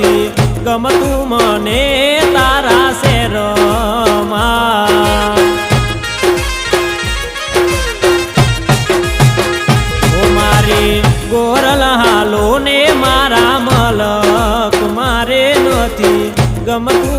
નથી ગમતું મને તારા શેરમાં ઓ મારી ગોરલ હાલો ને મારા મલક મારે નથી ગમતું